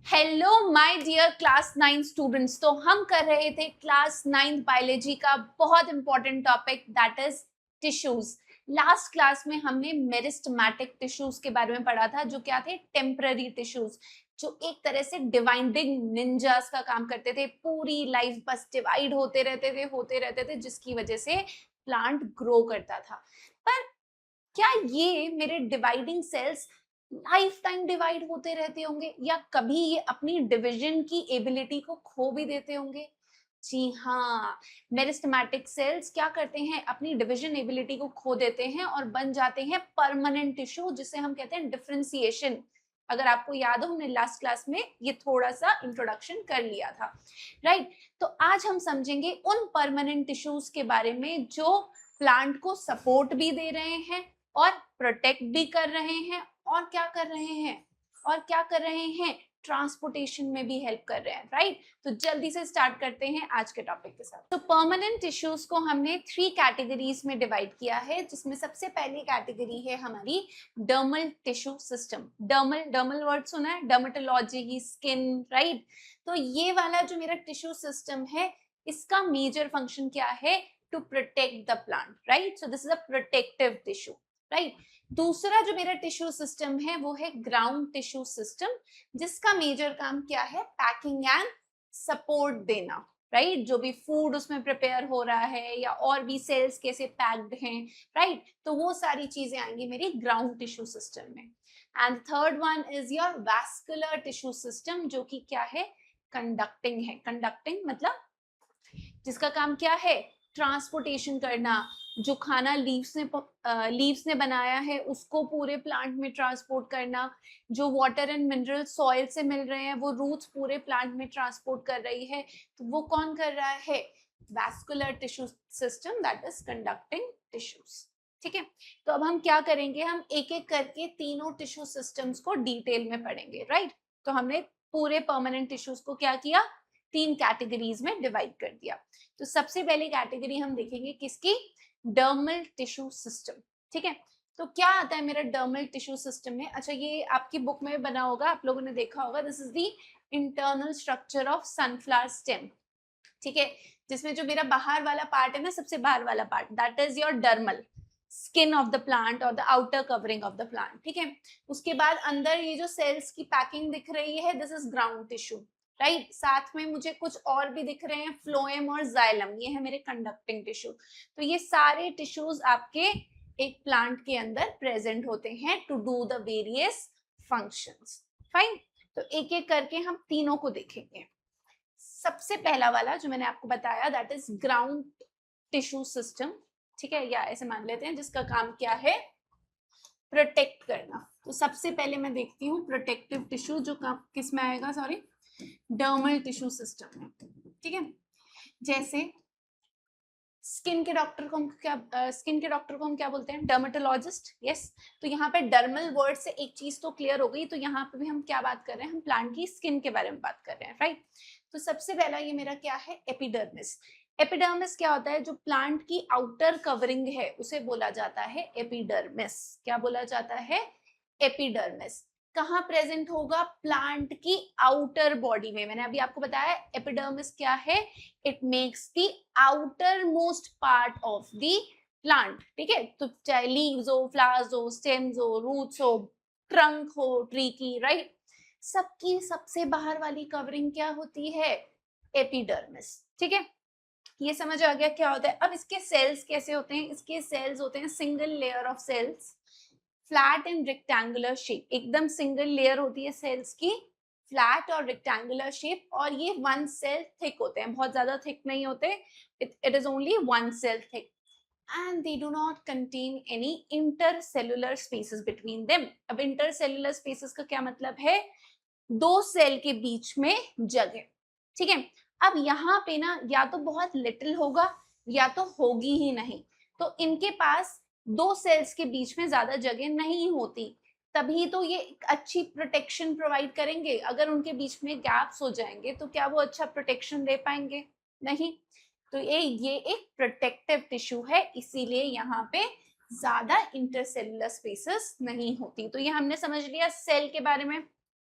Hello my dear class 9 students. तो हम कर रहे थे क्लास 9 बायोलॉजी का बहुत important topic that is tissues. Last class में हमने मेरिस्टेमेटिक टिश्यूज के बारे में पढ़ा था, जो क्या थे, टेम्पररी टिश्यूज, जो एक तरह से डिवाइडिंग निंजास का काम करते थे। पूरी लाइफ बस डिवाइड होते रहते थे जिसकी वजह से प्लांट ग्रो करता था। पर क्या ये मेरे dividing cells life time divide होते रहते होंगे, या कभी ये अपनी डिवीजन की एबिलिटी को खो भी देते होंगे? जी हाँ, मेरिस्टेमेटिक सेल्स क्या करते हैं, अपनी डिवीजन एबिलिटी को खो देते हैं और बन जाते हैं परमानेंट टिश्यू, जिसे हम कहते हैं डिफरेंशिएशन। अगर आपको याद हो, हमने लास्ट क्लास में ये थोड़ा सा इंट्रोडक्शन कर लिया था, राइट? तो आज हम समझेंगे उन परमानेंट टिश्यूज के बारे में जो प्लांट को सपोर्ट भी दे रहे हैं और प्रोटेक्ट भी कर रहे हैं, और क्या कर रहे हैं, ट्रांसपोर्टेशन में भी हेल्प कर रहे हैं, राइट? तो जल्दी से स्टार्ट करते हैं आज के टॉपिक के साथ। तो परमानेंट टिश्यूज को हमने 3 कैटेगरीज में डिवाइड किया है, जिसमें सबसे पहली कैटेगरी है हमारी dermal tissue system. Dermal word सुना है, डर्मेटोलॉजी, स्किन, राइट? तो ये वाला जो मेरा टिश्यू सिस्टम है, इसका मेजर फंक्शन क्या है? To protect the plant, right? So this is a protective tissue, right? दूसरा जो मेरा टिश्यू सिस्टम है वो है ग्राउंड टिश्यू सिस्टम, जिसका मेजर काम क्या है? पैकिंग एंड सपोर्ट देना, राइट? जो भी फूड उसमें प्रिपेयर हो रहा है या और भी सेल्स कैसे पैक्ड हैं, राइट? तो वो सारी चीजें आएंगी मेरी ग्राउंड टिश्यू सिस्टम में। And third one is your vascular tissue system, जो कि क्या है? कंडक्टिंग है। कंडक्टिंग मतलब जिसका काम क्या है? ट्रांसपोर्टेशन करना। जो खाना लीव्स ने बनाया है उसको पूरे प्लांट में ट्रांसपोर्ट करना। जो वाटर एंड मिनरल सॉइल से मिल रहे हैं वो रूट्स पूरे प्लांट में ट्रांसपोर्ट कर रही है। तो वो कौन कर रहा है? Vascular tissue system, that is conducting tissues. ठीक है, तो अब हम क्या करेंगे, हम एक एक करके तीनों टिश्यू सिस्टम्स को डिटेल में पढ़ेंगे, राइट? तो हमने पूरे परमानेंट टिश्यूज को क्या किया? 3 कैटेगरीज में डिवाइड कर दिया। तो सबसे पहले कैटेगरी हम देखेंगे किसकी? Dermal tissue system. ठीक है, तो क्या आता है मेरा डर्मल टिश्यू सिस्टम में? अच्छा, ये आपकी बुक में बना होगा, आप लोगों ने देखा होगा। This is the internal structure of sunflower stem. ठीक है, जिसमें जो मेरा बाहर वाला पार्ट है ना, सबसे बाहर वाला part, that is your dermal skin of the plant और the outer covering of the plant. ठीक है, उसके बाद अंदर ये जो सेल्स की पैकिंग दिख रही है, this is ground tissue, right? साथ में मुझे कुछ और भी दिख रहे हैं, फ्लोएम और जाइलम, ये है मेरे कंडक्टिंग टिश्यू। तो ये सारे टिश्यूज आपके एक प्लांट के अंदर प्रेजेंट होते हैं to do the various functions. Fine, तो एक एक करके हम तीनों को देखेंगे। सबसे पहला वाला जो मैंने आपको बताया, that is ground tissue system. ठीक है, या ऐसे मान लेते हैं, जिसका काम क्या है? प्रोटेक्ट करना। तो सबसे पहले मैं देखती हूँ प्रोटेक्टिव टिश्यू, जो किस में आएगा, सॉरी, डर्मल टिश्यू सिस्टम में। ठीक है, जैसे स्किन के डॉक्टर को हम क्या बोलते हैं? डर्मेटोलॉजिस्ट। यस, तो यहाँ पे डर्मल वर्ड से एक चीज तो क्लियर हो गई। तो यहाँ पे भी हम क्या बात कर रहे हैं? हम प्लांट की स्किन के बारे में बात कर रहे हैं, राइट? तो सबसे पहला ये मेरा क्या है? एपिडर्मिस। एपिडर्मिस क्या होता है? जो प्लांट की आउटर कवरिंग है उसे बोला जाता है एपिडर्मिस। क्या बोला जाता है? एपिडर्मिस। कहाँ प्रेजेंट होगा? प्लांट की आउटर बॉडी में। मैंने अभी आपको बताया एपिडर्मिस क्या है? It makes the outer most part of the plant. ठीक है, तो चाहे लीव्स हो, फ्लावर्स हो, स्टेम्स हो, रूट्स हो, ट्रंक हो ट्री की, राइट? सबकी सबसे बाहर वाली कवरिंग क्या होती है? एपिडर्मिस। ठीक है, ये समझ आ गया क्या होता है? अब इसके सेल्स कैसे होते हैं? इसके सेल्स होते हैं single layer of cells, flat and rectangular shape. एकदम सिंगल लेयर होती है सेल्स की, फ्लैट और रेक्टेंगुलर शेप, और ये वन सेल थिक होते हैं, बहुत ज्यादा थिक नहीं होते। It is only one cell thick, and they do not contain any intercellular spaces between them. अब intercellular spaces का क्या मतलब है? दो सेल के बीच में जगह। ठीक है, अब यहाँ पे ना या तो बहुत लिटिल होगा या तो होगी ही नहीं। तो इनके पास दो सेल्स के बीच में ज्यादा जगह नहीं होती, तभी तो ये अच्छी प्रोटेक्शन प्रोवाइड करेंगे। अगर उनके बीच में गैप्स हो जाएंगे तो क्या वो अच्छा प्रोटेक्शन दे पाएंगे? नहीं। तो ये एक प्रोटेक्टिव टिश्यू है, इसीलिए यहाँ पे ज्यादा इंटरसेलुलर स्पेसेस नहीं होती। तो ये हमने समझ लिया सेल के बारे में।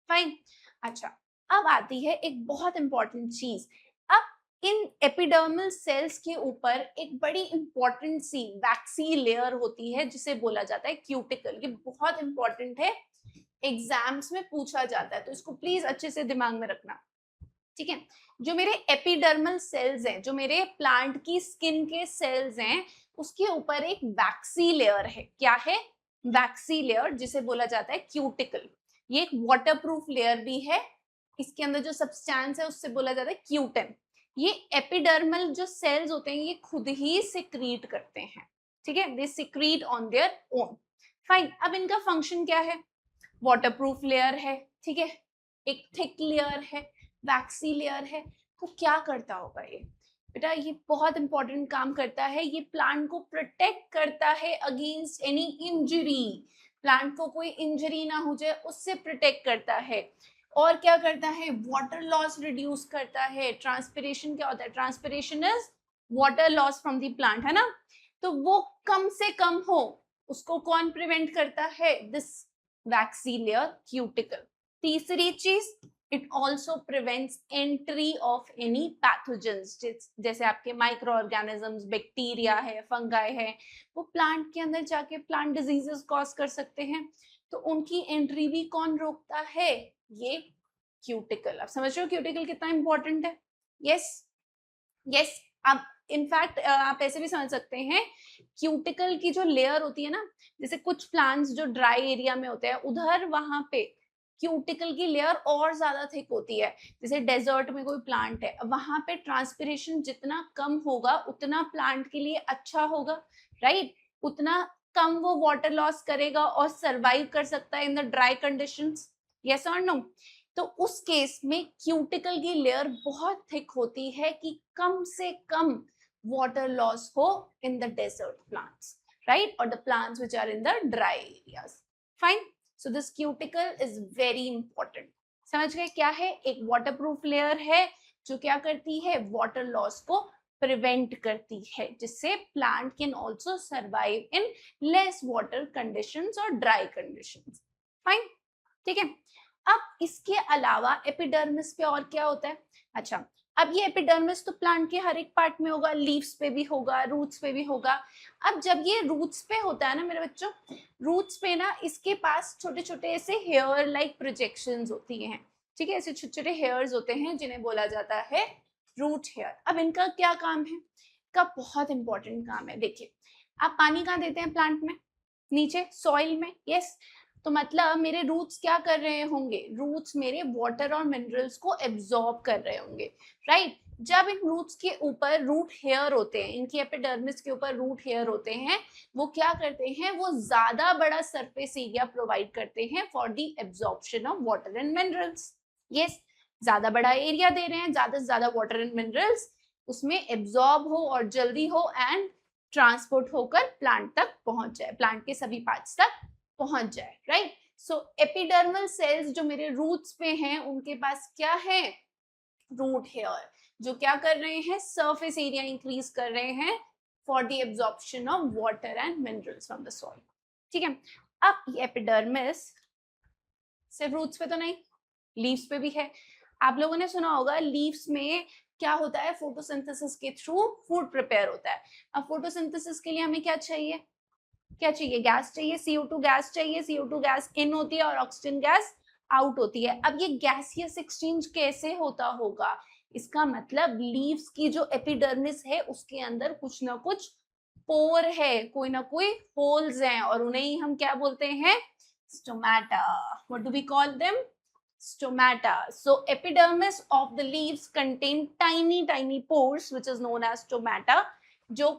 फाइन। अच्छा, अब आती है एक बहुत इंपॉर्टेंट चीज। अब इन एपिडर्मल सेल्स के ऊपर एक बड़ी इंपॉर्टेंट सी वैक्सी लेयर होती है जिसे बोला जाता है क्यूटिकल। ये बहुत इंपॉर्टेंट है, एग्जाम्स में पूछा जाता है, तो इसको प्लीज अच्छे से दिमाग में रखना, ठीक है। जो मेरे एपिडर्मल सेल्स हैं, जो मेरे प्लांट की स्किन के सेल्स हैं, उसके ऊपर एक वैक्सी लेयर है। क्या है? वैक्सी लेयर, जिसे बोला जाता है क्यूटिकल। ये एक वाटरप्रूफ लेयर भी है। इसके अंदर जो सब्सटेंस है उससे बोला जाता है क्यूटिन। ये एपिडर्मल जो सेल्स होते हैं ये खुद ही सिक्रीट करते हैं, ठीक है, they secrete on their own. Fine, अब इनका फंक्शन क्या है? वाटरप्रूफ लेयर है, ठीक है, एक थिक लेयर है, वैक्सी लेयर है। तो क्या करता होगा ये बेटा? ये बहुत इंपॉर्टेंट काम करता है। ये प्लांट को प्रोटेक्ट करता है अगेंस्ट एनी इंजरी। प्लांट को कोई इंजरी ना हो जाए उससे प्रोटेक्ट करता है। और क्या करता है? वाटर लॉस रिड्यूस करता है। ट्रांसपिरेशन क्या होता है? Transpiration is water loss from the plant, है ना। तो वो कम से कम हो उसको कौन प्रिवेंट करता है? This waxy layer, cuticle. तीसरी चीज, it also prevents entry of any pathogens, जैसे आपके माइक्रो ऑर्गेनिजम्स, बैक्टीरिया है, फंगाई है, वो प्लांट के अंदर जाके प्लांट डिजीजेस कॉज कर सकते हैं। तो उनकी एंट्री भी कौन रोकता है? ये क्यूटिकल। आप समझ रहे हो क्यूटिकल कितना इंपॉर्टेंट है? Yes yes. अब इनफैक्ट आप ऐसे भी समझ सकते हैं, क्यूटिकल की जो लेयर होती है ना, जैसे कुछ प्लांट्स जो ड्राई एरिया में होते हैं उधर वहां पे क्यूटिकल की लेयर और ज्यादा थिक होती है। जैसे डेजर्ट में कोई प्लांट है, वहां पे ट्रांसपिरेशन जितना कम होगा उतना प्लांट के लिए अच्छा होगा, राइट? उतना कम वो वाटर लॉस करेगा और सरवाइव कर सकता है in the dry conditions. Yes और नो? तो उस केस में क्यूटिकल की लेयर बहुत थिक होती है कि कम से कम वाटर लॉस हो in the desert plants, right? और the plants which are in the dry areas. Fine, so this cuticle is very important. समझ गए क्या है? एक वाटरप्रूफ लेयर है जो क्या करती है? वाटर लॉस को प्रिवेंट करती है, जिससे plant can also survive in less water conditions और ड्राई कंडीशंस। फाइन, ठीक है। अब इसके अलावा एपिडर्मिस पे और क्या होता है? अच्छा, अब ये एपिडर्मिस तो प्लांट के हर एक पार्ट में होगा, लीव्स पे भी होगा, रूट्स पे भी होगा। अब जब ये रूट्स पे होता है ना मेरे बच्चों, रूट्स पे ना इसके पास छोटे छोटे ऐसे हेयर लाइक प्रोजेक्शंस होती हैं, ठीक है, ऐसे छोटे छोटे हेयर्स होते हैं जिन्हें बोला जाता है रूट हेयर। अब इनका क्या काम है? का बहुत इंपॉर्टेंट काम है। देखिए, आप पानी कहाँ देते हैं प्लांट में? नीचे सॉइल में। यस, तो मतलब मेरे रूट्स क्या कर रहे होंगे? रूट्स मेरे वाटर और मिनरल्स को एब्जॉर्ब कर रहे होंगे, राइट? जब इन रूट्स के ऊपर रूट हेयर होते हैं, इनकी एपिडर्मिस के ऊपर रूट हेयर होते हैं, वो क्या करते हैं? वो ज्यादा बड़ा सरफेस एरिया प्रोवाइड करते हैं for the absorption of water and minerals. Yes, ज्यादा बड़ा एरिया दे रहे हैं, ज्यादा से ज्यादा वाटर एंड मिनरल्स उसमें एब्जॉर्ब हो और जल्दी हो एंड ट्रांसपोर्ट होकर प्लांट तक पहुंच जाए, प्लांट के सभी पार्ट्स तक पहुंच जाए, राइट? सो एपिडर्मल सेल्स जो मेरे रूट्स पे हैं उनके पास क्या है? रूट हेयर, जो क्या कर रहे हैं? सरफेस एरिया इंक्रीज कर रहे हैं for the absorption of water and minerals from the soil, ठीक है। अब ये एपिडर्मिस सिर्फ रूट्स पे तो नहीं, लीव्स पे भी है। आप लोगों ने सुना होगा लीव्स में क्या होता है? फोटोसिंथेसिस के थ्रू फूड प्रिपेयर होता है। अब फोटोसिंथेसिस के लिए हमें क्या चाहिए? क्या चाहिए? गैस चाहिए, CO2 गैस चाहिए। CO2 गैस इन होती है और ऑक्सीजन गैस आउट होती है। अब ये गैसियस एक्सचेंज कैसे होता होगा? इसका मतलब लीव्स की जो एपिडर्मिस है उसके अंदर कुछ ना कुछ पोर है, कोई ना कोई होल्स हैं, और उन्हें ही हम क्या बोलते हैं? Stomata. What do we call them? Stomata. So epidermis of the leaves contain tiny pores which is known as stomata, जो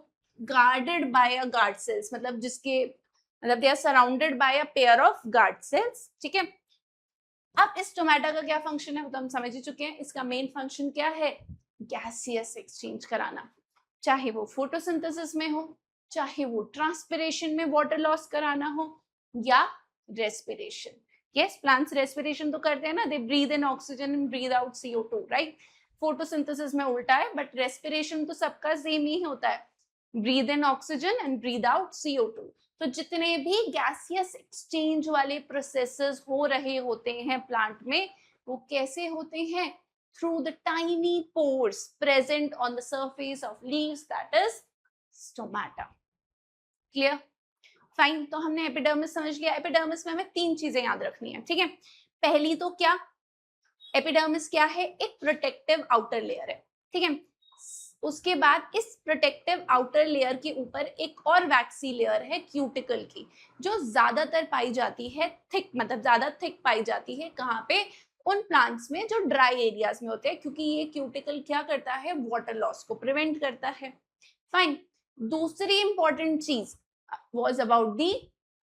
guarded by a guard cells, मतलब जिसके मतलब they are surrounded by a pair of guard cells, ठीक है। अब इस stomata का क्या फंक्शन है वो तो हम समझ ही चुके हैं। इसका मेन फंक्शन क्या है? गैसियस एक्सचेंज कराना, चाहे वो फोटोसिंथेसिस में हो, चाहे वो ट्रांसपिरेशन में वाटर लॉस कराना हो, या रेस्पिरेशन। यस, प्लांट्स रेस्पिरेशन तो करते हैं ना, they breathe in oxygen and breathe out CO2, right? Photosynthesis में उल्टा है, बट रेस्पिरेशन तो सबका सेम ही होता है, breathe in oxygen and breathe out CO2। तो जितने भी गैसियस एक्सचेंज वाले प्रोसेसेस हो रहे होते हैं प्लांट में, वो कैसे होते हैं? Through the tiny pores present on the surface of leaves, that is stomata. Clear? Fine. तो हमने एपिडर्मिस समझ लिया। एपिडर्मिस में हमें 3 चीजें याद रखनी है, ठीक है। पहली तो क्या, एपिडर्मिस क्या है? एक प्रोटेक्टिव आउटर लेयर है, ठीक है। उसके बाद इस प्रोटेक्टिव आउटर लेयर के ऊपर एक और वैक्सी लेयर है क्यूटिकल की, जो ज्यादातर पाई जाती है थिक, मतलब ज्यादा थिक पाई जाती है कहाँ पे? उन प्लांट्स में जो ड्राई एरियाज में होते हैं, क्योंकि ये क्यूटिकल क्या करता है? वाटर लॉस को प्रिवेंट करता है। फाइन। दूसरी इंपॉर्टेंट चीज was about the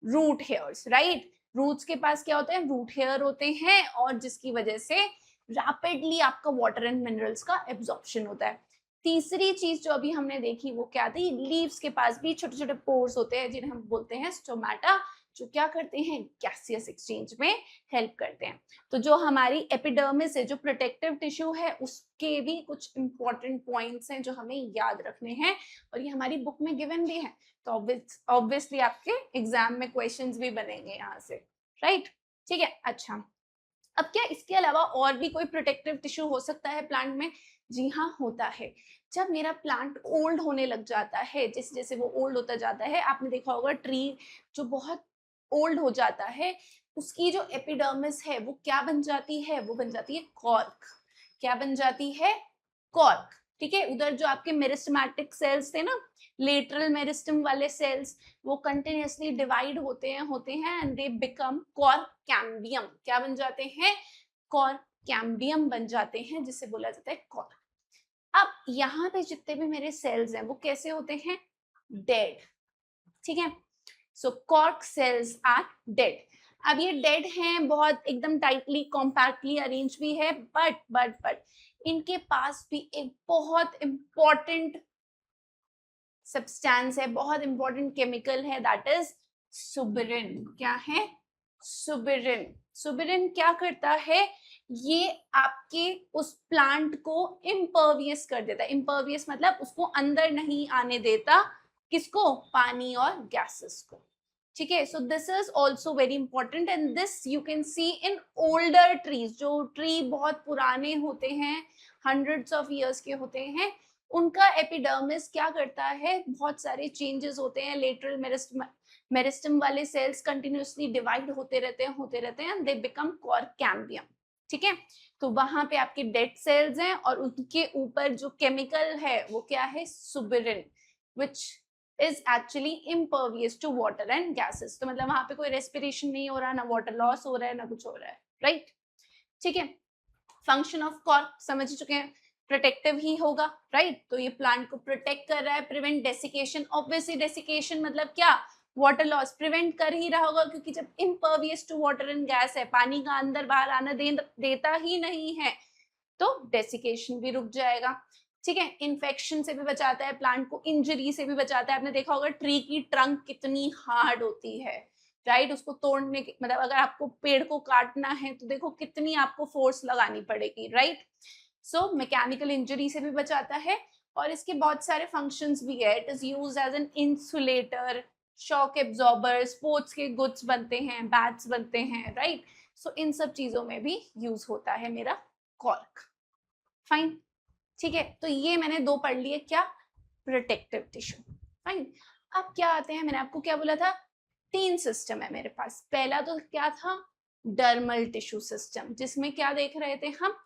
root hairs, right. Roots के पास क्या होते हैं? रूट हेयर होते हैं, और जिसकी वजह से रैपिडली आपका वाटर एंड मिनरल्स का एब्जॉर्प्शन होता है। तीसरी चीज जो अभी हमने देखी वो क्या थी? लीव्स के पास भी छोटे छोटे पोर्स होते हैं जिन्हें हम बोलते हैं स्टोमेटा, जो क्या करते हैं? गैसियस एक्सचेंज में हेल्प करते हैं। तो जो हमारी एपिडर्मिस है, जो प्रोटेक्टिव टिश्यू है, उसके भी कुछ इंपॉर्टेंट पॉइंट्स हैं जो हमें याद रखने हैं, और ये हमारी बुक में गिवन भी है। तो ऑब्वियसली आपके एग्जाम में क्वेश्चंस भी बनेंगे यहाँ से, राइट? ठीक है। अच्छा, अब क्या इसके अलावा और भी कोई प्रोटेक्टिव टिश्यू हो सकता है प्लांट में? जी हाँ, होता है। जब मेरा प्लांट ओल्ड होने लग जाता है, जैसे जैसे वो ओल्ड होता जाता है, आपने देखा होगा ट्री जो बहुत ओल्ड हो जाता है, उसकी जो एपिडर्मिस है वो क्या बन जाती है? वो बन जाती है कॉर्क। क्या बन जाती है? कॉर्क। ठीक है। उधर जो आपके मेरिस्टेमेटिक सेल्स थे ना, लेटरल मेरिस्टम वाले सेल्स, वो कंटिन्यूअसली डिवाइड होते हैं and they become cork cambium. क्या बन जाते हैं? कॉर्क कैम्बियम बन जाते हैं, जिसे बोला जाता है कॉर्क। अब यहाँ पे जितने भी मेरे सेल्स हैं वो कैसे होते हैं? डेड। ठीक है। सो कॉर्क सेल्स आर डेड। अब ये डेड हैं, बहुत एकदम टाइटली कॉम्पैक्टली अरेंज भी है, बट इनके पास भी एक बहुत इंपॉर्टेंट सब्सटेंस है, बहुत इंपॉर्टेंट केमिकल है, दैट इज सुबेरिन। क्या है? सुबेरिन। सुबेरिन क्या करता है? ये आपके उस प्लांट को इम्पर्वियस कर देता है। इम्पर्वियस मतलब उसको अंदर नहीं आने देता। किसको? पानी और गैसेस को। ठीक है। सो this is also very important and this you can see in older trees. जो ट्री बहुत पुराने होते हैं, हंड्रेड्स ऑफ ईयर्स के होते हैं, उनका एपिडर्मिस क्या करता है? बहुत सारे चेंजेस होते हैं। लेटरल मेरिस्टम वाले सेल्स कंटिन्यूअसली डिवाइड होते रहते हैं and they become cork cambium. ठीक है। तो वहां पे आपके डेड सेल्स हैं, और उनके ऊपर जो केमिकल है वो क्या है? Suberin, which is actually impervious to water and gases. तो मतलब वहां पे कोई रेस्पिरेशन नहीं हो रहा, ना वाटर लॉस हो रहा है, ना कुछ हो रहा है, राइट? ठीक है। फंक्शन ऑफ कॉर्क समझ चुके हैं, प्रोटेक्टिव ही होगा, राइट? तो ये प्लांट को प्रोटेक्ट कर रहा है, प्रिवेंट डेसिकेशन। ऑब्वियसली डेसिकेशन मतलब क्या? वाटर लॉस प्रिवेंट कर ही रहा होगा, क्योंकि जब impervious to water and gas है, पानी का अंदर बाहर आना देता ही नहीं है, तो डेसिकेशन भी रुक जाएगा। ठीक है। इन्फेक्शन से भी बचाता है, प्लांट को इंजरी से भी बचाता है। आपने देखा होगा ट्री की ट्रंक कितनी हार्ड होती है, राइट? उसको तोड़ने के मतलब अगर आपको पेड़ को काटना है तो देखो कितनी आपको फोर्स लगानी पड़ेगी, राइट? सो मैकेनिकल इंजरी से भी बचाता है, और इसके बहुत सारे फंक्शंस भी है। It is used as an insulator, shock absorber, sports के गुड्स बनते हैं, बैट्स बनते हैं, राइट? सो इन सब चीजों में भी यूज होता है मेरा कॉर्क। फाइन। ठीक है। तो ये मैंने 2 पढ़ लिए, क्या? Protective tissue. फाइन। अब क्या आते हैं, मैंने आपको क्या बोला था? 3 सिस्टम है मेरे पास। पहला तो क्या था? डर्मल टिश्यू सिस्टम, जिसमें क्या देख रहे थे हम?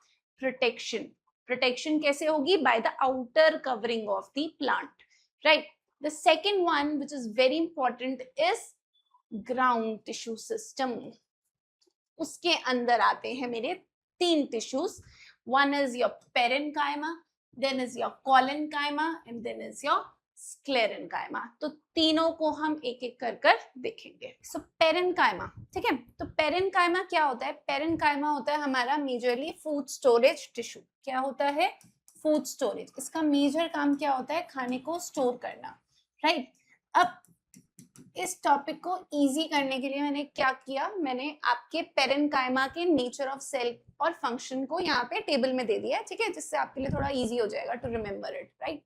प्रोटेक्शन। प्रोटेक्शन कैसे होगी? By the outer covering of the plant, right? The second one which is very important is ground tissue system. उसके अंदर आते हैं मेरे 3 tissues. One is your parenchyma, then is your collenchyma, and then is your sclerenchyma. तो तीनों को हम एक एक कर देखेंगे। So parenchyma, ठीक है। तो parenchyma क्या होता है? parenchyma होता है हमारा मेजरली फूड स्टोरेज टिश्यू। क्या होता है? Food storage. इसका मेजर काम क्या होता है? खाने को स्टोर करना, राइट? अब इस टॉपिक को इजी करने के लिए मैंने क्या किया? मैंने आपके पेरेन्काइमा के नेचर ऑफ सेल और फंक्शन को यहाँ पे टेबल में दे दिया है, ठीक है, जिससे आपके लिए थोड़ा इजी हो जाएगा to remember it, right?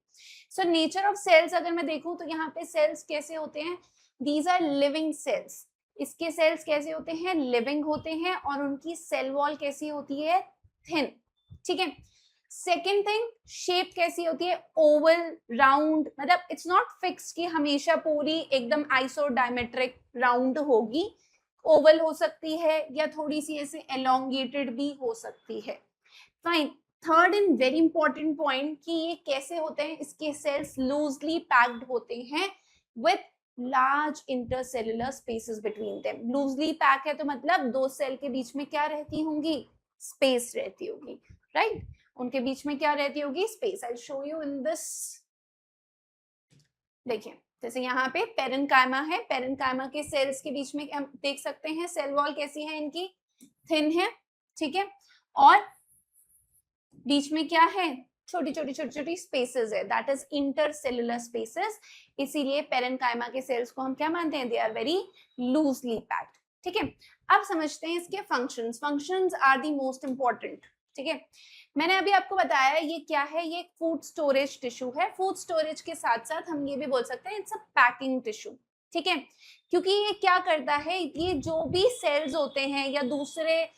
So nature of cells अगर मैं देखूं तो यहाँ पे सेल्स कैसे होते हैं? These are living cells. इसके सेल्स कैसे होते हैं, लिविंग होते हैं, और उनकी सेल वॉल कैसी होती है, थिन, ठीक है। सेकेंड थिंग, शेप कैसी होती है, ओवल, राउंड, मतलब इट्स नॉट फिक्स कि हमेशा पूरी एकदम आइसोडायमेट्रिक राउंड होगी, ओवल हो सकती है या थोड़ी सी ऐसे एलोंगेटेड भी हो सकती है। Fine. Third and very important point कि ये कैसे होते हैं, इसके सेल्स लूजली पैक्ड होते हैं with large intercellular spaces between them. Loosely pack है तो मतलब दो सेल के बीच में क्या रहती होंगी, स्पेस रहती होगी, राइट? उनके बीच में क्या रहती होगी, space. I show you in this. देखिए, जैसे यहाँ पे पेरेन्काइमा है, पेरेन्काइमा के सेल्स के बीच में हम देख सकते हैं सेल वॉल कैसी है इनकी, थिन है, ठीक है, और बीच में क्या है, छोटी छोटी स्पेसेस है, दैट इज इंटरसेलुलर स्पेसेस। इसीलिए पेरेन्काइमा के सेल्स को हम क्या मानते हैं, they are very loosely packed, ठीक है। अब समझते हैं इसके functions. Functions are the most important, ठीक है। मैंने अभी आपको बताया ये क्या है, ये फूड स्टोरेज टिश्यू है। फूड स्टोरेज के साथ साथ हम ये भी बोल सकते हैं इट्स अ पैकिंग टिश्यू, ठीक है, क्योंकि ये क्या करता है, ये जो भी सेल्स होते हैं या दूसरे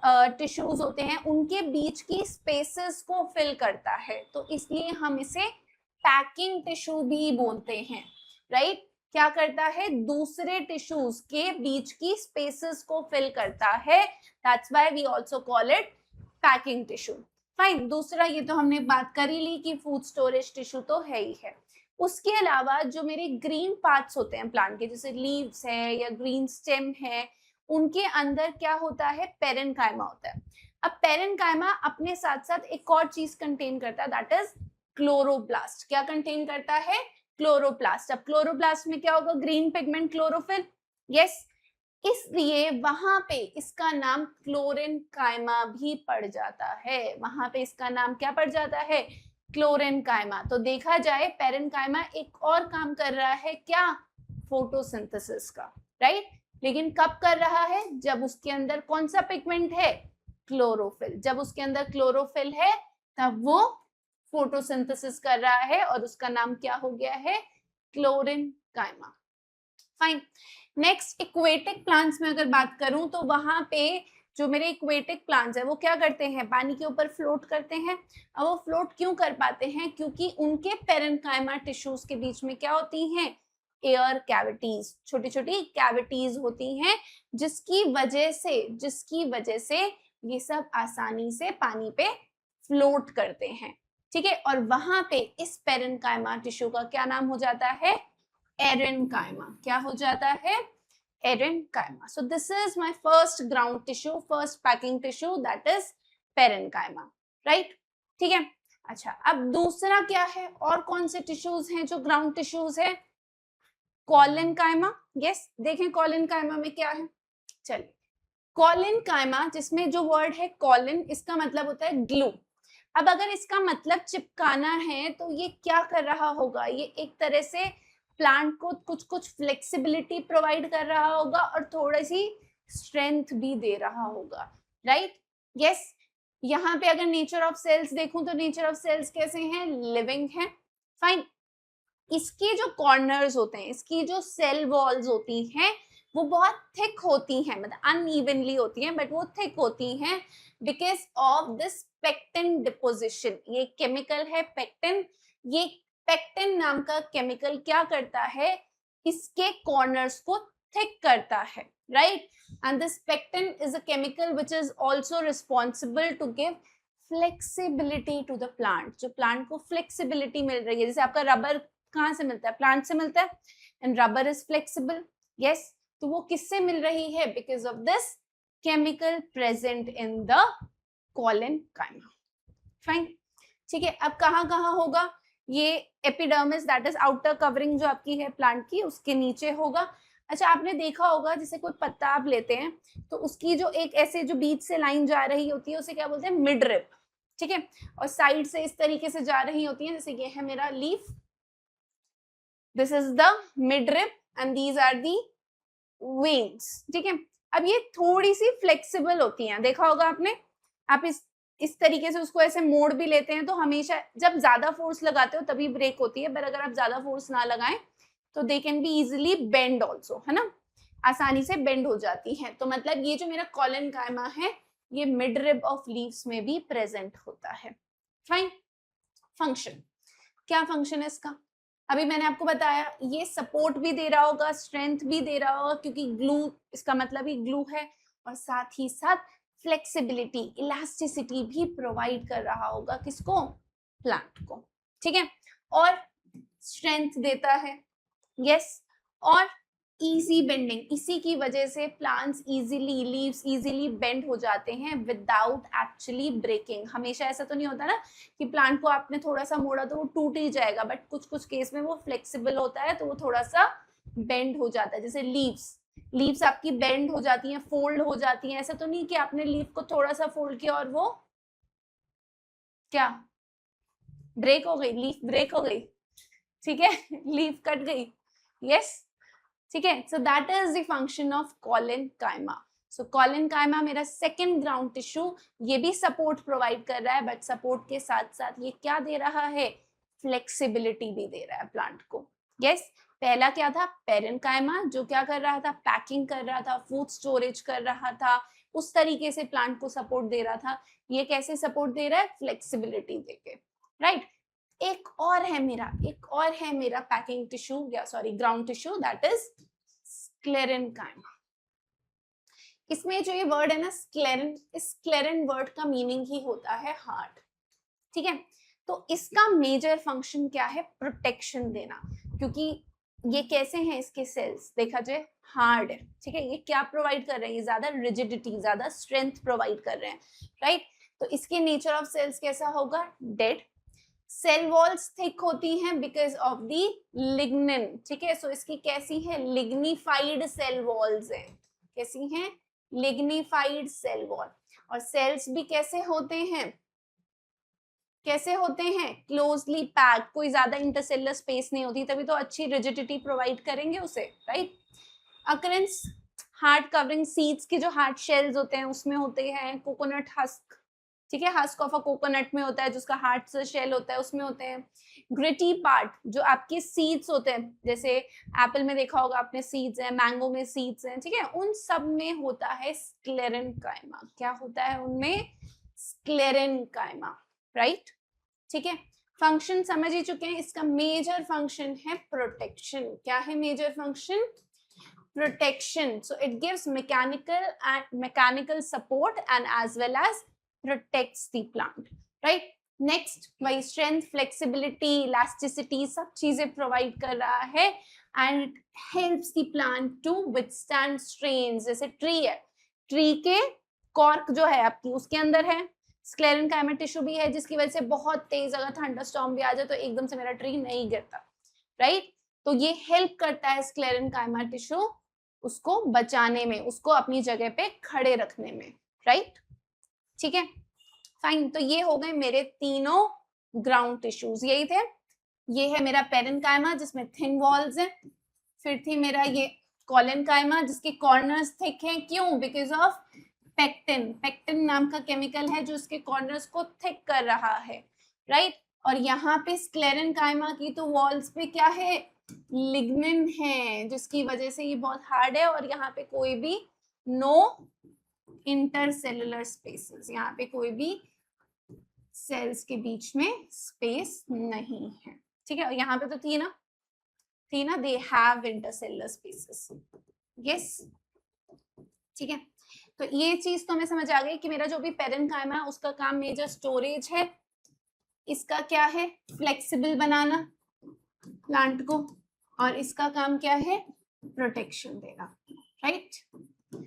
टिश्यूज होते हैं उनके बीच की स्पेसेस को फिल करता है, तो इसलिए हम इसे पैकिंग टिश्यू भी बोलते हैं, राइट? क्या करता है, दूसरे टिश्यूज के बीच की स्पेसेस को फिल करता है, that's why we also call it packing tissue. Fine. दूसरा, ये तो हमने बात कर ही ली कि फूड स्टोरेज टिश्यू तो है ही है। उसके अलावा जो मेरे ग्रीन पार्ट्स होते हैं प्लांट के, जैसे लीव्स है या ग्रीन स्टेम है, उनके अंदर क्या होता है, पेरेन्काइमा होता है। अब पेरेन्काइमा अपने साथ साथ एक और चीज कंटेन करता है, दैट इज क्लोरोप्लास्ट। क्या कंटेन करता है, क्लोरोप्लास्ट। अब क्लोरोप्लास्ट में क्या होगा, ग्रीन पिगमेंट क्लोरोफिल, यस, इसलिए वहां पे इसका नाम क्लोरेन्काइमा भी पड़ जाता है। वहां पे इसका नाम क्या पड़ जाता है, क्लोरेन्काइमा। तो देखा जाए पेरेन्काइमा एक और काम कर रहा है, क्या, फोटोसिंथेसिस का, राइट? लेकिन कब कर रहा है, जब उसके अंदर कौन सा पिगमेंट है, क्लोरोफिल। जब उसके अंदर क्लोरोफिल है तब वो फोटोसिंथेसिस कर रहा है और उसका नाम क्या हो गया है, क्लोरेन्काइमा। फाइन। नेक्स्ट, इक्वेटिक प्लांट्स में अगर बात करूं तो वहां पे जो मेरे इक्वेटिक प्लांट्स है वो क्या करते हैं, पानी के ऊपर फ्लोट करते हैं। अब वो फ्लोट क्यों कर पाते हैं, क्योंकि उनके पेरेन्काइमा टिश्यूज के बीच में क्या होती हैं, एयर कैविटीज, छोटी छोटी कैविटीज होती हैं, जिसकी वजह से ये सब आसानी से पानी पे फ्लोट करते हैं, ठीक है। और वहां पे इस पेरेन्काइमा टिश्यू का क्या नाम हो जाता है, एरेन्काइमा। क्या हो जाता है, एरेन्काइमा। सो this is my first ground tissue, first packing tissue, that is parenchyma, right? ठीक है। अच्छा, अब दूसरा क्या है, और कौन से टिश्यूज हैं जो ग्राउंड टिश्यूज है, कॉलेनकाइमा। यस, देखें कॉलेनकाइमा में क्या है, चलिए, कॉलेनकाइमा जिसमें जो वर्ड है कॉलिन, इसका मतलब होता है ग्लू। अब अगर इसका मतलब चिपकाना है तो ये क्या कर रहा होगा, ये एक तरह से प्लांट को कुछ फ्लेक्सिबिलिटी प्रोवाइड कर रहा होगा और थोड़ी सी स्ट्रेंथ भी दे रहा होगा, राइट? यस। यहाँ पे अगर नेचर ऑफ सेल्स देखूं तो नेचर ऑफ सेल्स कैसे हैं, लिविंग है। फाइन। इसके जो कॉर्नर्स होते हैं, इसकी जो सेल वॉल्स होती हैं वो बहुत थिक होती हैं, मतलब अनइवनली होती हैं, बट वो थिक होती हैं because of this pectin deposition. ये केमिकल है पेक्टिन। ये पेक्टिन नाम का केमिकल क्या करता है, इसके कॉर्नर्स को थिक करता है, right? And this pectin is a chemical which is also responsible to give flexibility to the plant. जो प्लांट को फ्लेक्सिबिलिटी मिल रही है, जैसे आपका रबर कहाँ से मिलता है, प्लांट से मिलता है, and rubber is flexible, yes. तो वो किससे मिल रही है, because of this chemical present in the collenchyma. Fine, ठीक है। अब कहाँ होगा ये, epidermis, that is outer covering जो आपकी है प्लांट की, उसके नीचे होगा। अच्छा, आपने देखा होगा जैसे कोई पत्ता आप लेते हैं तो उसकी जो एक ऐसे जो बीच से लाइन जा रही होती है उसे क्या बोलते हैं, मिड रिब, ठीक है। और साइड से इस तरीके से जा रही होती है, जैसे ये है मेरा leaf, this is the midrib and these are the veins, ठीक है। अब ये थोड़ी सी फ्लेक्सिबल होती हैं, देखा होगा आपने। आप इस तरीके से उसको ऐसे मोड़ भी लेते हैं तो हमेशा जब ज्यादा फोर्स लगाते हो तभी ब्रेक होती है, पर अगर आप ज्यादा फोर्स ना लगाएं तो they can be easily bend also, है ना। आसानी से बेंड हो जाती हैं। तो मतलब ये जो मेरा कॉलेनकाइमा है ये मिड रिब ऑफ लीव्स में भी प्रेजेंट होता है। फाइन। फंक्शन, क्या फंक्शन है इसका? अभी मैंने आपको बताया ये सपोर्ट भी दे रहा होगा, स्ट्रेंथ भी दे रहा होगा, क्योंकि ग्लू, इसका मतलब ही ग्लू है, और साथ ही साथ फ्लेक्सिबिलिटी, इलास्टिसिटी भी प्रोवाइड कर रहा होगा किसको? प्लांट को। ठीक है, और स्ट्रेंथ देता है, यस, और इजी बेंडिंग, इसी की वजह से plants easily, leaves easily bend हो जाते हैं विदाउट एक्चुअली ब्रेकिंग। हमेशा ऐसा तो नहीं होता ना कि प्लांट को आपने थोड़ा सा मोड़ा तो वो टूट ही जाएगा, बट कुछ कुछ केस में वो फ्लेक्सिबल होता है तो वो थोड़ा सा बेंड हो जाता है। जैसे लीव्स आपकी बेंड हो जाती हैं, फोल्ड हो जाती हैं। ऐसा तो नहीं कि आपने लीव को थोड़ा सा फोल्ड किया और वो क्या ब्रेक हो गई, लीफ ब्रेक हो गई, ठीक है, लीफ कट गई, यस, ठीक है। सो that is the function of collenchyma. So collenchyma मेरा सेकंड ग्राउंड टिश्यू, ये भी सपोर्ट प्रोवाइड कर रहा है, बट सपोर्ट के साथ साथ ये क्या दे रहा है? फ्लेक्सिबिलिटी भी दे रहा है प्लांट को। यस, पहला क्या था? पेरेनकाइमा, जो क्या कर रहा था? पैकिंग कर रहा था, फूड स्टोरेज कर रहा था, उस तरीके से प्लांट को सपोर्ट दे रहा था। ये कैसे सपोर्ट दे रहा है? फ्लेक्सिबिलिटी देके, राइट। एक और है मेरा पैकिंग टिश्यू, या sorry ground tissue, that is sclerenchyma. इसमें जो ये वर्ड है ना स्क्लेरन, इस स्क्लेरन वर्ड का मीनिंग ही होता है हार्ट। ठीक है, तो इसका मेजर फंक्शन क्या है? प्रोटेक्शन देना, क्योंकि ये कैसे हैं इसके सेल्स, देखा जाए हार्ड है। ठीक है, ये क्या प्रोवाइड कर रहे हैं? ज्यादा रिजिडिटी, ज्यादा स्ट्रेंथ प्रोवाइड कर रहे हैं, राइट। तो इसके नेचर ऑफ सेल्स कैसा होगा? डेड। सेल वॉल्स थिक होती हैं बिकॉज ऑफ दी लिग्निन। ठीक है, सो इसकी कैसी है? लिग्निफाइड सेल वॉल्स हैं। कैसी हैं? Lignified cell wall. और सेल्स भी कैसे होते हैं? कैसे होते हैं? क्लोजली पैक्ड, कोई ज्यादा इंटरसेलुलर स्पेस नहीं होती, तभी तो अच्छी रिजिडिटी प्रोवाइड करेंगे उसे, right. Occurrence hard covering seeds के जो हार्ड शेल्स होते हैं उसमें होते हैं। कोकोनट हस्क, ठीक है, हस्क ऑफ अ कोकोनट में होता है, जिसका हार्ड से शेल होता है उसमें होते हैं। ग्रिटी पार्ट जो आपके सीड्स होते हैं, जैसे एप्पल में देखा होगा आपने सीड्स हैं, मैंगो में सीड्स हैं, ठीक है, उन सब में होता है स्क्लेरेनकाइमा। क्या होता है उनमें? Sclerenchyma, right. ठीक है, फंक्शन समझ ही चुके हैं। इसका मेजर फंक्शन है प्रोटेक्शन। क्या है major function? Protection. So it gives mechanical support and as well as protects the plant, right? Next, वही strength, flexibility, elasticity सब चीजें provide कर रहा है and it helps the plant to withstand strains। जैसे tree है, tree के cork जो है आपकी उसके अंदर है स्क्लेरेनकाइमा टिश्यू भी है, जिसकी वजह से बहुत तेज अगर थंडरस्टॉर्म भी आ जाए तो एकदम से मेरा ट्री नहीं गिरता, राइट। तो ये हेल्प करता है स्क्लेरेनकाइमा टिश्यू उसको बचाने में, उसको अपनी जगह पे खड़े रखने में, राइट। ठीक है, फाइन। तो ये हो गए मेरे तीनों ग्राउंड टिश्यूज, यही थे। ये है मेरा पेरेनकाइमा जिसमें थिन वॉल्स हैं। फिर थी मेरा ये कॉलेनकाइमा जिसके कॉर्नर्स थिक हैं। क्यों? Because of pectin. पेक्टिन नाम का केमिकल है जो इसके कॉर्नर्स को थिक कर रहा है, राइट। और यहाँ पे स्क्लेरेनकाइमा की तो वॉल्स पे क्या है? लिग्निन है, जिसकी वजह से ये बहुत हार्ड है और यहाँ पे कोई भी नो इंटरसेलुलर स्पेसेस, यहाँ पे कोई भी सेल्स के बीच में स्पेस नहीं है। ठीक है, और यहाँ पे तो थी ना, they have intercellular spaces, yes. ठीक है, तो ये चीज तो हमें समझ आ गई कि मेरा जो भी पेरेनकाइमा है उसका काम मेजर स्टोरेज है, इसका क्या है? फ्लेक्सिबल बनाना प्लांट को, और इसका काम क्या है? प्रोटेक्शन देना, राइट।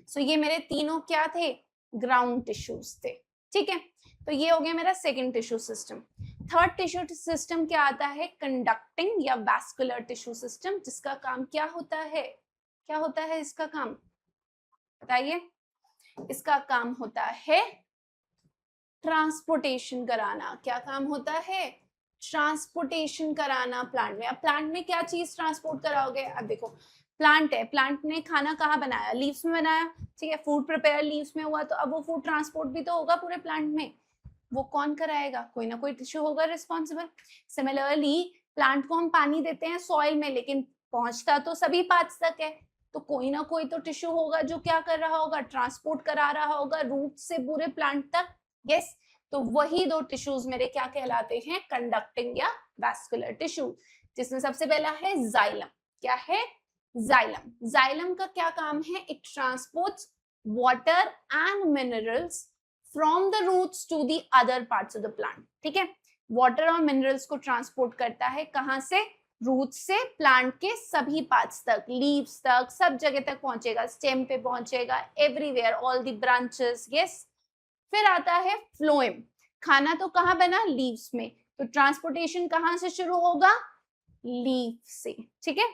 सो ये मेरे तीनों क्या थे? ग्राउंड टिश्यूज थे। ठीक है, तो ये हो गया मेरा second tissue system. Third tissue system क्या आता है? कंडक्टिंग या वैस्कुलर टिश्यू सिस्टम, जिसका काम क्या होता है? क्या होता है इसका काम? बताइए। इसका काम होता है ट्रांसपोर्टेशन कराना। क्या काम होता है? ट्रांसपोर्टेशन कराना प्लांट में। अब प्लांट में क्या चीज ट्रांसपोर्ट कराओगे? अब देखो प्लांट है, प्लांट ने खाना कहाँ बनाया? लीव्स में बनाया, ठीक है, फूड प्रिपेयर लीव्स में हुआ, तो अब वो फूड ट्रांसपोर्ट भी तो होगा पूरे प्लांट में। वो कौन कराएगा? कोई ना कोई टिश्यू होगा रिस्पॉन्सिबल। सिमिलरली प्लांट को हम पानी देते हैं सॉइल में, लेकिन पहुंचता तो सभी पार्ट्स तक है, तो कोई ना कोई तो टिश्यू होगा जो क्या कर रहा होगा, ट्रांसपोर्ट करा रहा होगा रूट से पूरे प्लांट तक। यस, तो वही दो टिश्यूज मेरे क्या कहलाते हैं, कंडक्टिंग या वैस्कुलर टिश्यू, जिसमें सबसे पहला है जाइलम। क्या है, जाइलम। जाइलम का क्या काम है, it transports water and minerals from the roots to the other parts of the plant. ठीक है, वाटर और मिनरल्स को ट्रांसपोर्ट करता है कहां से, रूट से प्लांट के सभी पार्ट्स तक, लीव्स तक, सब जगह तक पहुंचेगा, स्टेम पे पहुंचेगा, everywhere, all the branches. Yes, फिर आता है फ्लोएम। खाना तो कहाँ बना, लीव्स में, तो ट्रांसपोर्टेशन कहां से शुरू होगा, लीफ से। ठीक है,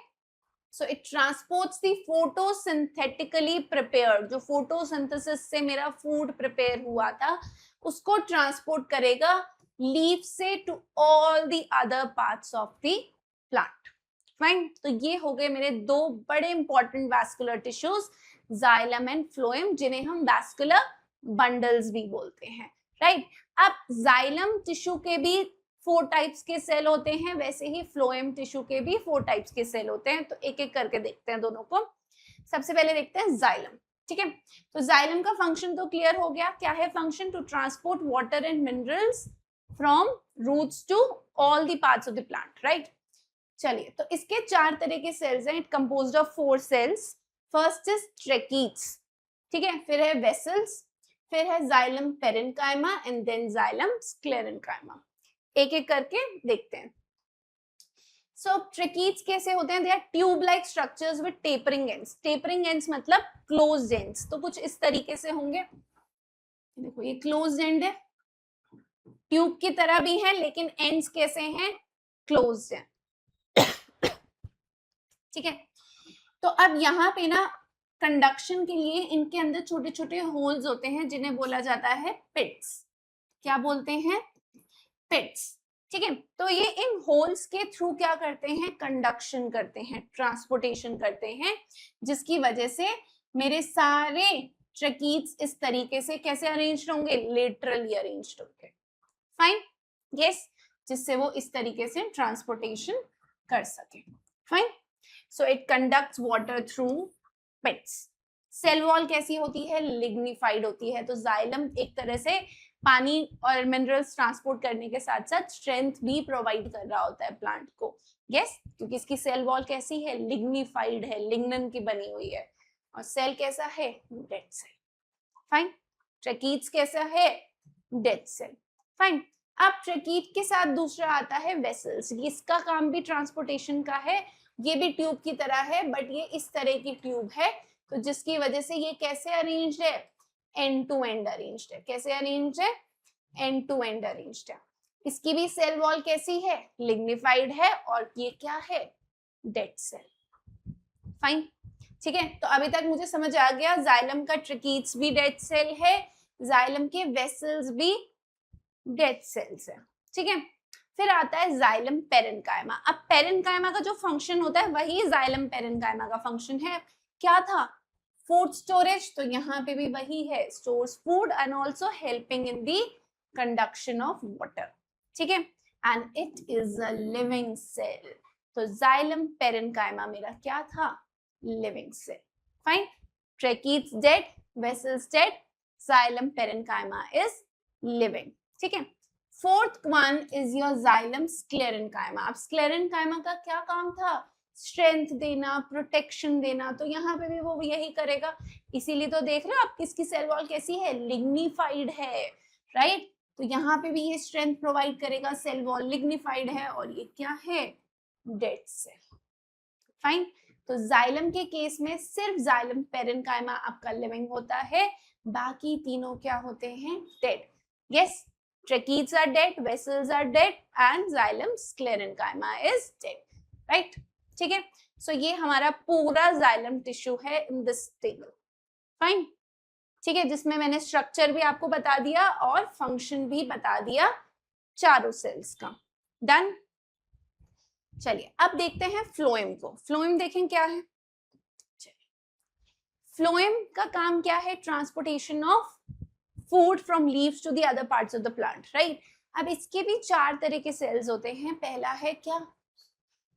so it transports the photosynthetically prepared, जो फोटोसिंथेसिस से मेरा फूड प्रिपेयर हुआ था उसको ट्रांसपोर्ट करेगा लीफ से to all the other parts of the plant. Fine, तो ये हो गए मेरे दो बड़े important vascular tissues, xylem and phloem, जिन्हें हम वैस्कुलर बंडल्स भी बोलते हैं। राइट, अब जाइलम टिश्यू के भी 4 टाइप्स के सेल होते हैं, वैसे ही फ्लोएम टिश्यू के भी 4 टाइप्स के सेल होते हैं। तो एक एक करके देखते हैं दोनों को। सबसे पहले देखते हैं जाइलम। ठीक है, तो जाइलम का फंक्शन तो क्लियर हो गया, क्या है function, to transport water and minerals from roots to all the parts of the plant. Right, चलिए, तो इसके 4 तरह के सेल्स हैं, it composed of 4 cells. First is tracheids, ठीक है, फिर है वेसल्स, फिर है xylem parenchyma and then xylem sclerenchyma. एक एक करके देखते हैं। सो ट्रेकीट्स कैसे होते हैं, they are tube like structures with tapering ends. Tapering ends मतलब क्लोज्ड एंड्स, तो कुछ इस तरीके से होंगे। देखो ये क्लोज्ड एंड है, ट्यूब की तरह भी है, लेकिन एंड्स कैसे हैं, क्लोज्ड हैं। ठीक है, तो अब यहाँ पे ना कंडक्शन के लिए इनके अंदर छोटे छोटे होल्स होते हैं जिन्हें बोला जाता है पिट्स। क्या बोलते हैं, पिट्स। ठीक है, तो ये इन होल्स के थ्रू क्या करते हैं, कंडक्शन करते हैं, ट्रांसपोर्टेशन करते हैं, जिसकी वजह से मेरे सारे ट्रेकीट्स इस तरीके से कैसे अरेंज्ड होंगे, लेटरली अरेंज्ड होंगे। फाइन, यस, जिससे वो इस तरीके से ट्रांसपोर्टेशन कर सके। Fine, so it conducts water through pits. Cell wall कैसी होती है, लिग्निफाइड होती है। तो जाइलम एक तरह से पानी और मिनरल्स ट्रांसपोर्ट करने के साथ साथ स्ट्रेंथ भी प्रोवाइड कर रहा होता है प्लांट को। यस, क्योंकि इसकी सेल वॉल कैसी है, लिग्निफाइड है, लिग्नन की बनी हुई है। और सेल कैसा है, डेड सेल। फाइन, ट्रेकीट्स कैसा है, डेड सेल। फाइन, अब ट्रेकीट के साथ दूसरा आता है वेसल्स। इसका काम भी ट्रांसपोर्टेशन का है, ये भी ट्यूब की तरह है, बट ये इस तरह की ट्यूब है, तो जिसकी वजह से ये कैसे अरेंज्ड है, एंड टू एंड अरेंज्ड है। कैसे अरेंज्ड है, एंड टू एंड अरेंज्ड है। इसकी भी सेल वॉल कैसी है, लिग्निफाइड है, और ये क्या है, डेड सेल। फाइन, ठीक है, तो अभी तक मुझे समझ आ गया, जाइलम का ट्रेकीट्स भी डेड सेल है, जाइलम के वेसल्स भी डेड सेल्स है। ठीक है, फिर आता है जाइलम पेरेन्काइमा। अब पेरेन्काइमा का जो फंक्शन होता है वही जाइलम पेरेन्काइमा का फंक्शन है। क्या था, फूड स्टोरेज, तो यहाँ पे भी वही है, stores food and also helping in the conduction of water. ठीक है, and it is a living cell. तो जाइलम पेरेन्काइमा मेरा क्या था, living cell. Fine, tracheids dead, vessels dead, xylem parenchyma is living. ठीक है, fourth one is your xylem sclerenchyma. अब sclerenchyma का क्या काम था, स्ट्रेंथ देना, प्रोटेक्शन देना, तो यहाँ पे भी वो यही करेगा। इसीलिए तो देख रहे हो आप, किसकी सेल वॉल कैसी है, लिग्निफाइड है। राइट, तो यहाँ पे भी ये स्ट्रेंथ प्रोवाइड करेगा, सेल वॉल लिग्निफाइड है, और ये क्या है, डेड सेल। फाइन, तो जाइलम के केस में सिर्फ जाइलम पेरेन्काइमा आपका लिविंग होता है, बाकी तीनों क्या होते हैं, dead. Yes, tracheids are dead, vessels are dead, and xylem sclerenchyma is dead. Right, ठीक है, सो ये हमारा पूरा जाइलम टिश्यू है इन दिस टेबल। फाइन, ठीक है, जिसमें मैंने स्ट्रक्चर भी आपको बता दिया और फंक्शन भी बता दिया चारों सेल्स का। डन, चलिए अब देखते हैं फ्लोएम को। फ्लोएम देखें क्या है, फ्लोएम का काम क्या है, transportation of food from leaves to the other parts of the plant. Right, अब इसके भी 4 तरह के सेल्स होते हैं। पहला है क्या,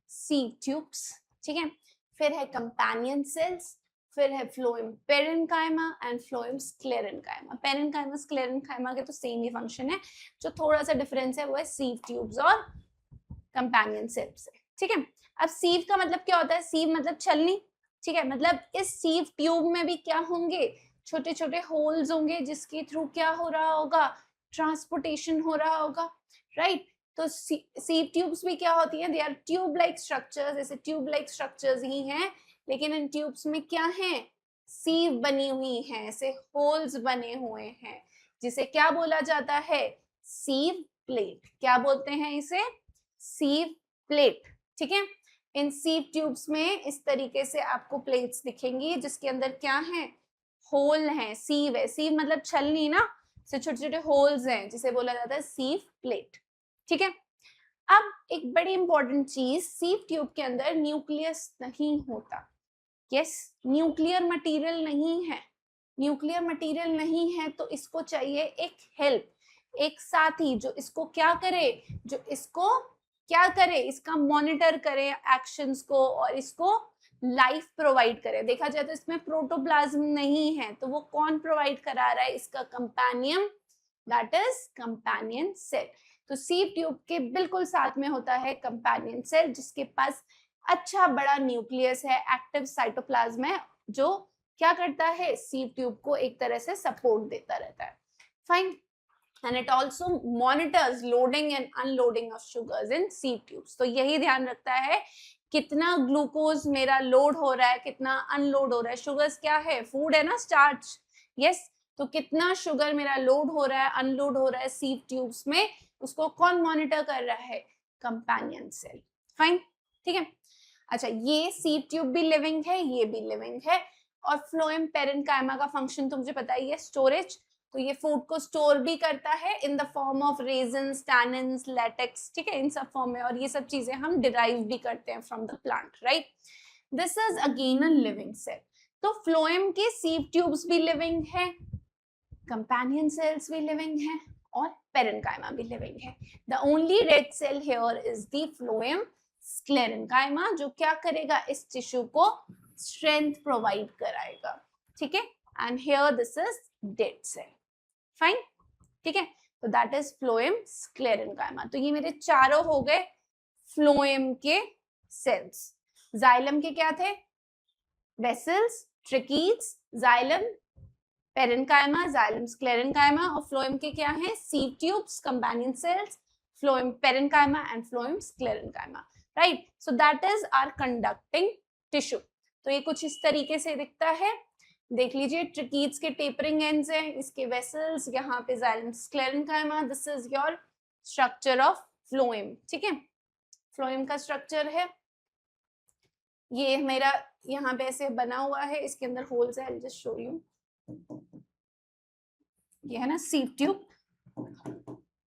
सीड ट्यूब्स, ठीक है, फिर है कंपेनियन सेल्स, फिर है phloem parenchyma and phloem sclerenchyma. Parenchyma sclerenchyma के तो सेम ही फंक्शन है, जो थोड़ा सा डिफरेंस है वो है सीव ट्यूब्स और कंपेनियन सेल्स से, ठीक है। अब सीव का मतलब क्या होता है? सीव मतलब छलनी, ठीक है। मतलब इस सीव ट्यूब में भी क्या होंगे? छोटे छोटे होल्स होंगे जिसके थ्रू क्या हो रहा होगा? ट्रांसपोर्टेशन हो रहा होगा, राइट। तो सीव ट्यूब्स भी क्या होती हैं? They are tube like structures, ऐसे ट्यूब लाइक स्ट्रक्चर्स ही हैं, लेकिन इन ट्यूब्स में क्या है? सीव बनी हुई है, ऐसे होल्स बने हुए हैं, जिसे क्या बोला जाता है? सीव प्लेट। क्या बोलते हैं इसे? सीव प्लेट, ठीक है। इन सीव ट्यूब्स में इस तरीके से आपको प्लेट्स दिखेंगी जिसके अंदर क्या है? होल है, सीव है। सीव मतलब छलनी ना, से छोटे छोटे होल्स हैं जिसे बोला जाता है सीव प्लेट, ठीक है। अब एक बड़ी इंपॉर्टेंट चीज, सीव ट्यूब के अंदर न्यूक्लियस नहीं होता। यस, न्यूक्लियर मटेरियल नहीं है। न्यूक्लियर मटेरियल नहीं है तो इसको चाहिए एक हेल्प, एक साथी जो इसको क्या करे? जो इसको क्या करे? इसका मॉनिटर करे एक्शंस को और इसको लाइफ प्रोवाइड करे। देखा जाए तो इसमें प्रोटोप्लाज्म नहीं है, तो वो कौन प्रोवाइड करा रहा है? इसका companion, that is companion cell. तो सीव ट्यूब के बिल्कुल साथ में होता है कंपेनियन सेल, जिसके पास अच्छा बड़ा न्यूक्लियस है, एक्टिव साइटोप्लाज्म है, जो क्या करता है? सीव ट्यूब को एक तरह से सपोर्ट देता रहता है, fine. and it also monitors loading and unloading of sugars in sieve tubes। तो यही ध्यान रखता है कितना ग्लूकोज मेरा लोड हो रहा है, कितना अनलोड हो रहा है। शुगर्स क्या है? फूड है ना, स्टार्च, यस। तो कितना शुगर मेरा लोड हो रहा है, अनलोड हो रहा है सीव ट्यूब्स में, उसको कौन मॉनिटर कर रहा है? कंपेनियन सेल, फाइन, ठीक है। अच्छा, ये सीव ट्यूब भी लिविंग है, ये भी लिविंग है। और फ्लोएम पेरेन्काइमा का फंक्शन तो मुझे पता ही है, स्टोरेज। तो ये फूड को स्टोर भी करता है in the form of resins, tannins, latex, ठीक है, इन सब फॉर्म में। और ये सब चीजें हम डिराइव भी करते हैं from the plant, right. This is again a living cell. तो फ्लोएम के सीव ट्यूब्स भी लिविंग है, कंपेनियन सेल्स भी लिविंग है और पेरेन्काइमा भी लिविंग है। The only red cell here is the phloem sclerenchyma, जो क्या करेगा? इस टिश्यू को स्ट्रेंथ प्रोवाइड कराएगा, ठीक है। And here this is dead cell, fine, ठीक है। तो दैट इज फ्लोएम स्क्लेरेन्काइमा। तो ये मेरे चारों हो गए फ्लोएम के सेल्स। जाइलम के क्या थे? Vessels, tracheids, xylem, parenchyma, xylem sclerenchyma. और फ्लोएम के क्या है? Sieve tubes, companion cells, phloem parenchyma and phloem sclerenchyma, right. So that is our conducting tissue. तो ये कुछ इस तरीके से दिखता है, देख लीजिए। ट्रकीज के टेपरिंग एंड्स हैं, इसके वेसल्स, यहाँ पे xylem sclerenchyma. This is your structure of phloem, ठीक है। फ्लोएम का स्ट्रक्चर है ये मेरा, यहाँ पे ऐसे बना हुआ है, इसके अंदर होल्स है, आई जस्ट शो यू। ये है ना सीव ट्यूब,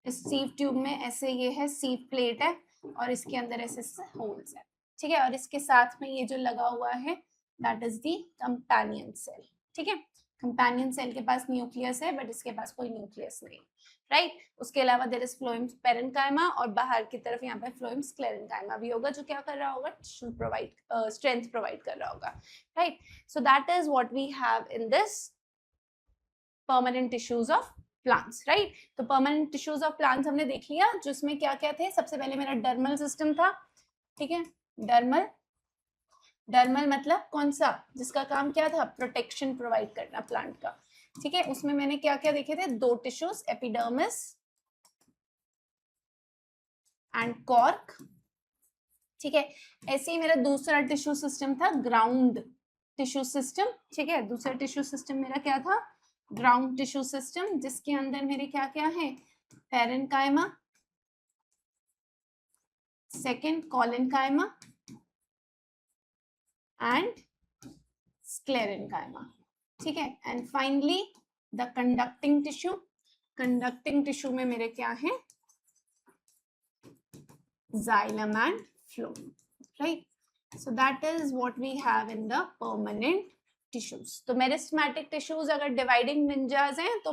इस सीव ट्यूब में ऐसे ये है सीव प्लेट है और इसके अंदर ऐसे होल्स है, ठीक है। और इसके साथ में ये जो लगा हुआ है that is the companion cell, ठीक है। कंपेनियन सेल के पास न्यूक्लियस है बट इसके पास कोई न्यूक्लियस नहीं, राइट। उसके अलावा देयर इज फ्लोएम पेरेन्काइमा और बाहर की तरफ यहाँ पे फ्लोएम स्क्लेरेन्काइमा भी होगा, जो क्या कर रहा होगा? टिश्यू प्रोवाइड, स्ट्रेंथ प्रोवाइड कर रहा होगा, right. So that is what we have in this permanent tissues of plants, right. तो परमानेंट टिश्यूज ऑफ प्लांट्स हमने देख लिया, जिसमें क्या क्या थे। सबसे पहले मेरा डर्मल सिस्टम था, ठीक है। डर्मल, डर्मल मतलब कौन सा? जिसका काम क्या था? प्रोटेक्शन प्रोवाइड करना प्लांट का, ठीक है। उसमें मैंने क्या क्या देखे थे? दो टिश्यूज, एपिडर्मिस एंड कॉर्क, ठीक है। ऐसे ही मेरा दूसरा टिश्यू सिस्टम था ग्राउंड टिश्यू सिस्टम, ठीक है। दूसरा टिश्यू सिस्टम मेरा क्या था? ग्राउंड टिश्यू सिस्टम, जिसके अंदर मेरे क्या क्या है? Parenchyma, second collenchyma and sclerenchyma, ठीक है। And finally the conducting tissue. Conducting tissue में मेरे क्या है? xylem and phloem, right? So that is what we have in the permanent tissues. तो मेरिस्टेमेटिक टिश्यूज अगर डिवाइडिंग निंजास हैं तो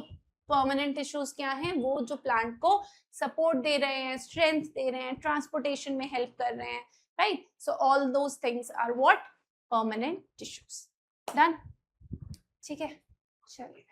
परमानेंट टिश्यूज क्या हैं? वो जो प्लांट को सपोर्ट दे रहे हैं, स्ट्रेंथ दे रहे हैं, ट्रांसपोर्टेशन में हेल्प कर रहे हैं, right. So all those things are what? Permanent tissues. Done? ठीक है, चलिए।